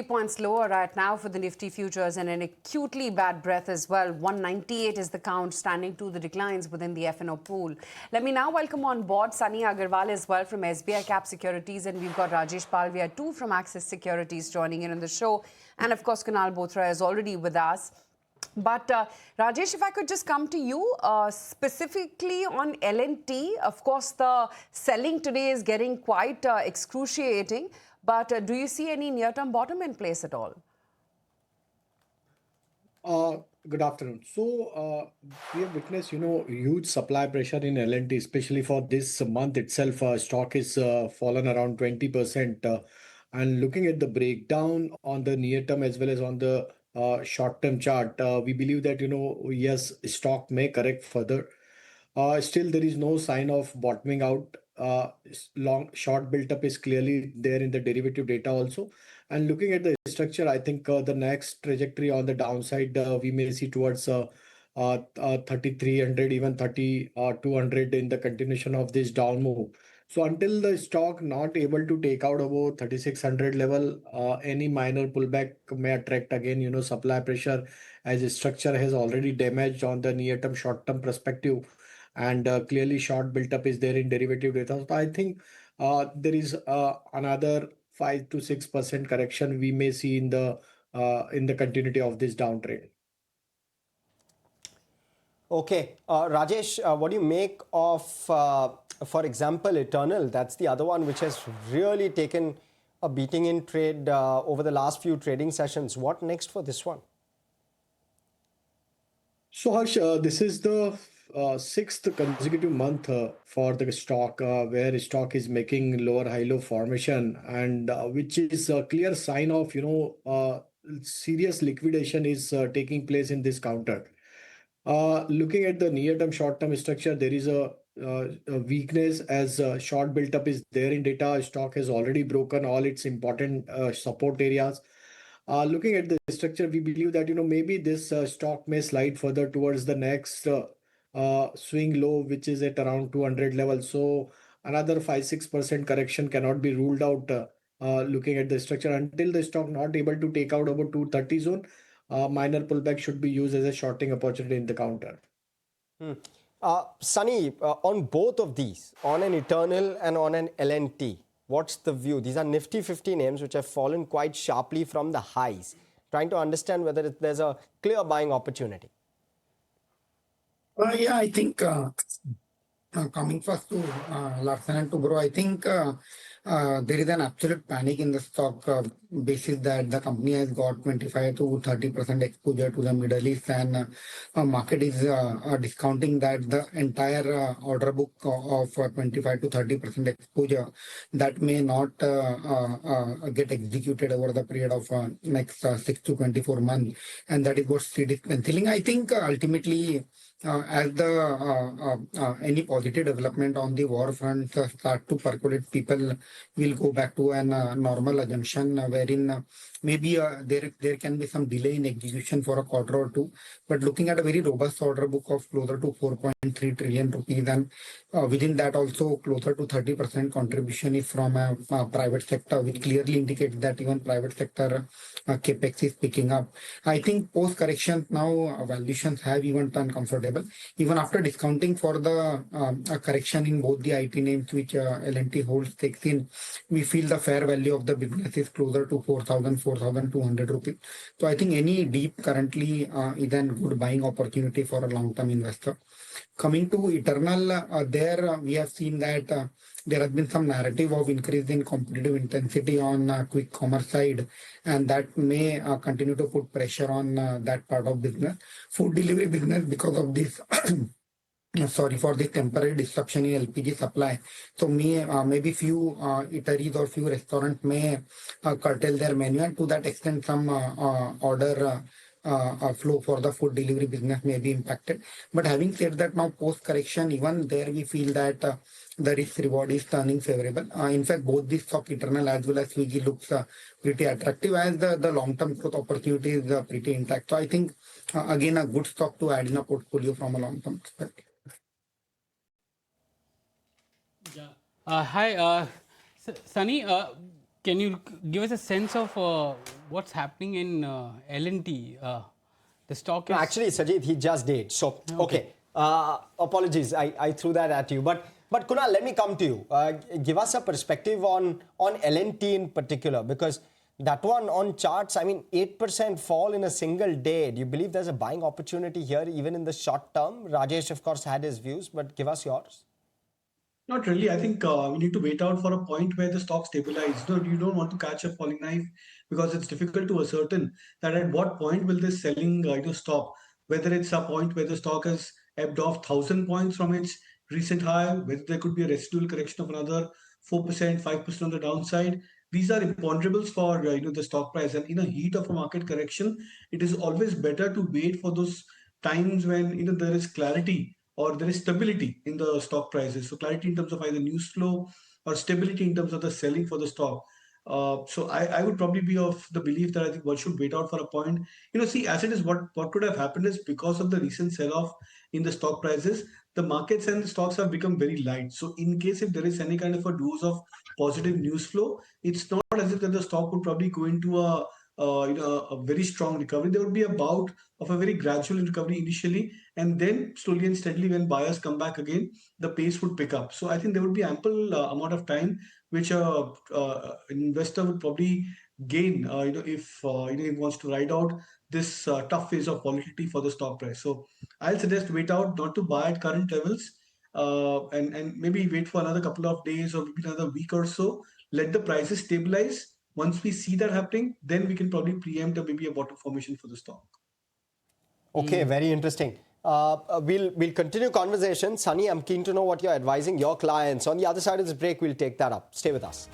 Points lower right now for the Nifty futures and an acutely bad breath as well. 198 is the count, standing to the declines within the F&O pool. Let me now welcome on board Sunny Agarwal as well from SBI Cap Securities, and we've got Rajesh Palvia too from Axis Securities joining in on the show, and of course Kunal Bothra is already with us. But Rajesh, if I could just come to you specifically on L&T, of course the selling today is getting quite excruciating. But do you see any near-term bottom in place at all? Good afternoon. So we have witnessed, huge supply pressure in L&T, especially for this month itself. Stock is fallen around 20%. And looking at the breakdown on the near-term as well as on the short-term chart, we believe that, yes, stock may correct further. Still, there is no sign of bottoming out. Short built-up is clearly there in the derivative data also. And looking at the structure, I think the next trajectory on the downside, we may see towards 3,300, even 3,200 in the continuation of this down move. So until the stock not able to take out about 3,600 level, any minor pullback may attract again, supply pressure, as the structure has already damaged on the near-term, short-term perspective. And clearly short built-up is there in derivative data. So I think there is another 5 to 6% correction we may see in the continuity of this downtrend. Okay, Rajesh, what do you make of, for example, Eternal? That's the other one which has really taken a beating in trade over the last few trading sessions. What next for this one? So Harsh, this is the sixth consecutive month for the stock where stock is making lower high-low formation, and which is a clear sign of serious liquidation is taking place in this counter. Looking at the near-term, short-term structure, there is a weakness as short built-up is there in data. Stock has already broken all its important support areas. Looking at the structure, we believe that maybe this stock may slide further towards the next swing low, which is at around 200 level. So another 5-6% correction cannot be ruled out. Looking at the structure, until the stock not able to take out about 230 zone, minor pullback should be used as a shorting opportunity in the counter. Sunny, on both of these, on an Eternal and on an L&T, what's the view? These are Nifty 50 names which have fallen quite sharply from the highs. Trying to understand whether there's a clear buying opportunity. Yeah, I think coming first to Larsen Toubro, I think there is an absolute panic in the stock basis that the company has got 25 to 30% exposure to the Middle East, and market is discounting that the entire order book of 25 to 30% exposure that may not get executed over the period of next 6 to 24 months, and that is what Street is penciling. I think ultimately as the any positive development on the war front start to percolate, people will go back to an normal assumption wherein maybe there can be some delay in execution for a quarter or two. But looking at a very robust order book of closer to 4.3 trillion rupees, and within that also closer to 30% contribution is from a private sector, which clearly indicates that even private sector capex is picking up. I think post corrections now valuations have even turned comfortable. Even after discounting for the correction in both the IT names which L&T holds stakes in, we feel the fair value of the business is closer to 4,200 rupees. So I think any deep currently is a good buying opportunity for a long-term investor. Coming to Eternal, there we have seen that there has been some narrative of increase in competitive intensity on quick commerce side, and that may continue to put pressure on that part of business. Food delivery business, because of this sorry for the temporary disruption in LPG supply. So maybe few eateries or few restaurants may curtail their menu, and to that extent some order flow for the food delivery business may be impacted. But having said that, now post correction, even there we feel that the risk reward is turning favorable. In fact, both this stock, Eternal as well as Swiggy, looks pretty attractive, as the long-term growth opportunity is pretty intact. So I think again a good stock to add in a portfolio from a long-term perspective. Yeah. Hi, Sunny. Can you give us a sense of what's happening in L&T? The stock No, is actually, Sajid, he just did. So, okay. Apologies, I threw that at you. But Kunal, let me come to you. Give us a perspective on L&T in particular, because that one on charts, I mean, 8% fall in a single day. Do you believe there's a buying opportunity here, even in the short term? Rajesh, of course, had his views, but give us yours. Not really. I think we need to wait out for a point where the stock stabilizes. No, you don't want to catch a falling knife because it's difficult to ascertain that at what point will this selling stop. Whether it's a point where the stock has ebbed off 1,000 points from its recent high, whether there could be a residual correction of another 4%, 5% on the downside. These are imponderables for the stock price. And in a heat of a market correction, it is always better to wait for those times when there is clarity or there is stability in the stock prices. So clarity in terms of either news flow or stability in terms of the selling for the stock. So I would probably be of the belief that I think one should wait out for a point. See, as it is, what could have happened is because of the recent sell-off in the stock prices, the markets and the stocks have become very light. So in case if there is any kind of a dose of positive news flow, it's not as if that the stock would probably go into a very strong recovery. There would be a bout of a very gradual recovery initially, and then slowly and steadily, when buyers come back again, the pace would pick up. So I think there would be ample amount of time which an investor would probably gain, if he wants to ride out this tough phase of volatility for the stock price. So I'll suggest wait out, not to buy at current levels, and maybe wait for another couple of days or maybe another week or so. Let the prices stabilize. Once we see that happening, then we can probably preempt maybe a bottom formation for the stock. Okay, very interesting. We'll continue conversation. Sunny, I'm keen to know what you're advising your clients. On the other side of this break, we'll take that up. Stay with us.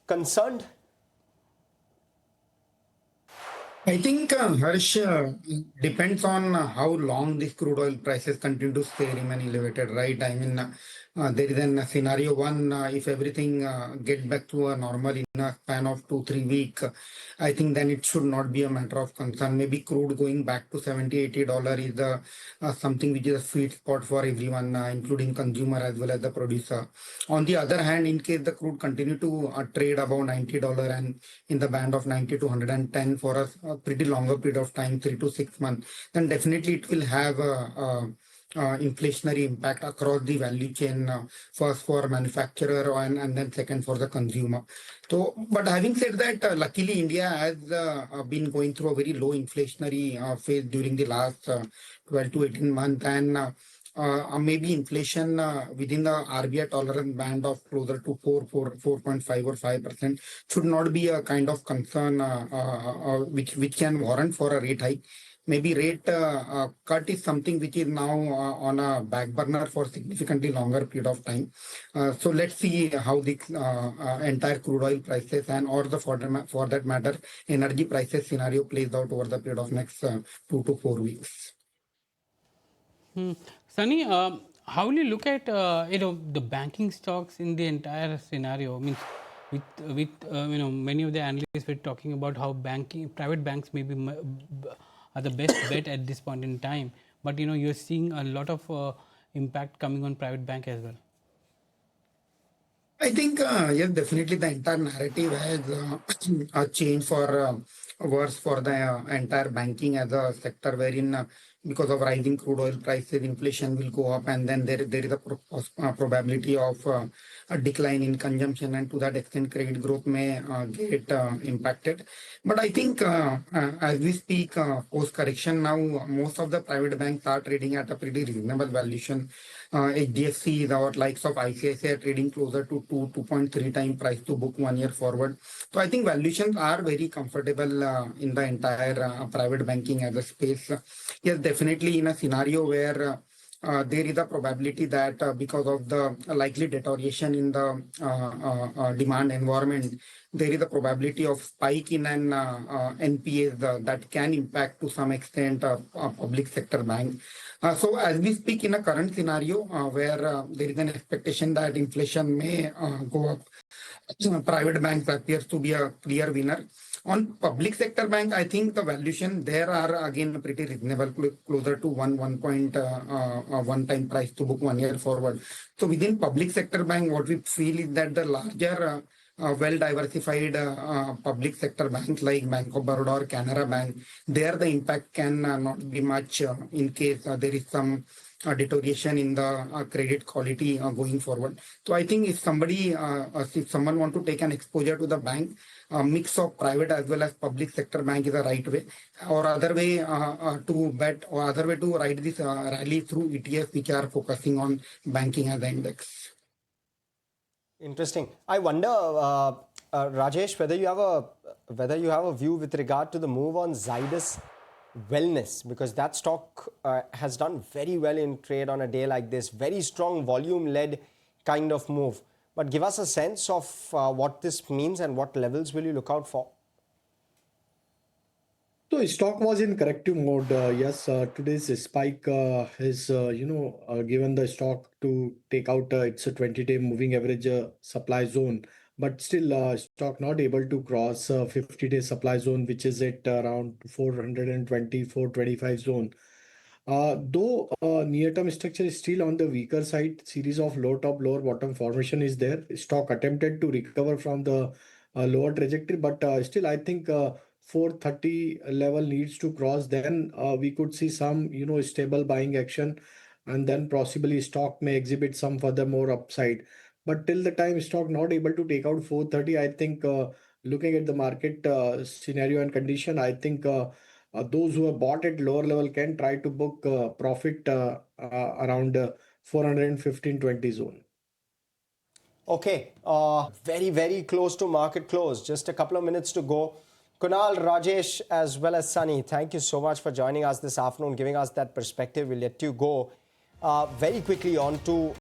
Concerned? I think, Harsh, depends on how long these crude oil prices continue to stay remain elevated, right? I mean, there is a scenario one, if everything get back to a normal in a span of 2-3 weeks, I think then it should not be a matter of concern. Maybe crude going back to $70-80 is something which is a sweet spot for everyone, including consumer as well as the producer. On the other hand, in case the crude continue to trade above $90 and in the band of 90 to 110 for a pretty longer period of time, 3 to 6 months, then definitely it will have a inflationary impact across the value chain, first for manufacturer and then second for the consumer. So, but having said that, luckily India has been going through a very low inflationary phase during the last 12 to 18 months, and maybe inflation within the RBI tolerance band of closer to 4.5 or 5% should not be a kind of concern which can warrant for a rate hike. Maybe rate cut is something which is now on a back burner for significantly longer period of time. So let's see how the entire crude oil prices and or the for that matter energy prices scenario plays out over the period of next 2 to 4 weeks. Sunny, how will you look at the banking stocks in the entire scenario? I mean, with many of the analysts were talking about how private banks maybe are the best bet at this point in time. But you're seeing a lot of impact coming on private bank as well. I think, yes, definitely the entire narrative has changed for worse for the entire banking as a sector, wherein because of rising crude oil prices, inflation will go up, and then there is a probability of a decline in consumption, and to that extent, credit growth may get impacted. But I think as we speak, post correction now, most of the private banks are trading at a pretty reasonable valuation. HDFC, our likes of ICICI are trading closer to 2.3 times price to book 1 year forward. So I think valuations are very comfortable in the entire private banking as a space. Yes, definitely in a scenario where there is a probability that because of the likely deterioration in the demand environment, there is a probability of spike in an NPAs that can impact to some extent public sector banks. So as we speak in a current scenario where there is an expectation that inflation may go up private banks appears to be a clear winner. On public sector bank, I think the valuation there are again pretty reasonable, closer to 1 time price to book 1 year forward. So within public sector bank, what we feel is that the larger well-diversified public sector banks like Bank of Baroda or Canara Bank, there the impact can not be much in case there is some deterioration in the credit quality going forward. So I think if someone want to take an exposure to the bank, a mix of private as well as public sector bank is the right way, or other way to bet, or other way to ride this rally through ETFs which are focusing on banking as an index. Interesting. I wonder, Rajesh, whether you have a view with regard to the move on Zidus Wellness, because that stock has done very well in trade on a day like this. Very strong volume-led kind of move. But give us a sense of what this means and what levels will you look out for? So stock was in corrective mode. Yes, today's spike has given the stock to take out its 20-day moving average supply zone, but still stock not able to cross 50-day supply zone, which is at around 420, 425 zone. Though near-term structure is still on the weaker side, series of low top, lower bottom formation is there. Stock attempted to recover from the lower trajectory, but still I think 430 level needs to cross. Then we could see some, stable buying action, and then possibly stock may exhibit some further more upside. But till the time stock not able to take out 430, I think looking at the market scenario and condition, I think those who have bought at lower level can try to book profit around 415.20 zone. Okay, very, very close to market close. Just a couple of minutes to go. Kunal, Rajesh, as well as Sunny, thank you so much for joining us this afternoon, giving us that perspective. We'll let you go. Very quickly on to